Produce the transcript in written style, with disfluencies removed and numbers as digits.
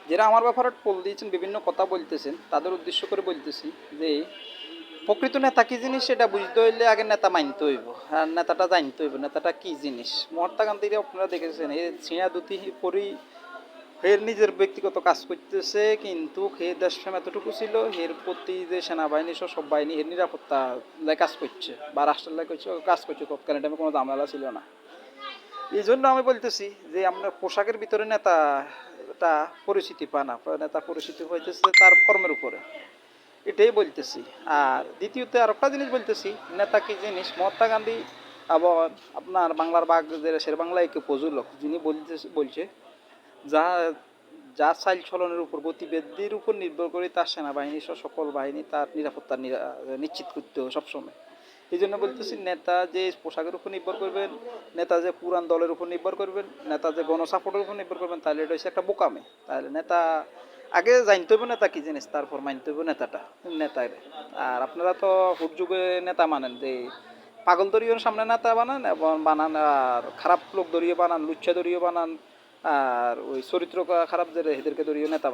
যারা আমার ব্যাপারে পোল দিয়েছেন, বিভিন্ন কথা বলতেছেন, তাদের উদ্দেশ্য করে বলতেছি যে প্রকৃত নেতা কি জিনিস সেটা বুঝতে হইলে আগে নেতা মানতে হইব, আর নেতাটা জানতে হইব নেতাটা কি জিনিস। মহাত্মা গান্ধীকে আপনারা দেখেছেন, এই ছিঁড়া ধুতি পরেই এর নিজের ব্যক্তিগত কাজ করতেছে, কিন্তু হে দেশপ্রেম এতটুকু ছিল, এর প্রতি যে সেনাবাহিনী সব বাহিনী এর নিরাপত্তা কাজ করছে বা রাষ্ট্রের কাজ করছে, তৎকালীন টাইমে কোনো ঝামেলা ছিল না। এই জন্য আমি বলতেছি যে আমরা পোশাকের ভিতরে নেতাটা পরিচিতি পায় না, নেতা পরিচিতি হইতেছে তার কর্মের উপরে, এটাই বলতেছি। আর দ্বিতীয়ত আর একটা জিনিস বলতেছি, নেতা কি জিনিস। মহাত্মা গান্ধী এবং আপনার বাংলার বাঘ যে শের বাংলায় কে প্রযোজক যিনি বলছে, যা যা চাল চলনের উপর গতিবিধির উপর নির্ভর করে তার সেনাবাহিনী সহ সকল বাহিনী তার নিরাপত্তা নিশ্চিত করতে হবে সবসময়। এই জন্য বলতেছি, নেতা যে পোশাকের উপর নির্ভর করবেন, নেতা যে পুরান দলের উপর নির্ভর করবেন, নেতা যে গণসাপোর্টের উপর নির্ভর করবেন, তাহলে এটা হচ্ছে একটা বোকামে। তাহলে নেতা আগে জানতে হবে নেতা কি জিনিস, তারপর মানতে হবে নেতাটা নেতার। আর আপনারা তো হুট যুগে নেতা মানেন যে পাগল দড়িয়ে সামনে নেতা বানান এবং বানান, আর খারাপ লোক দড়িয়ে বানান, লুচ্ছা দড়িয়ে বানান, আর ওই চরিত্র খারাপ যে এদেরকে দড়িয়ে নেতা বানান।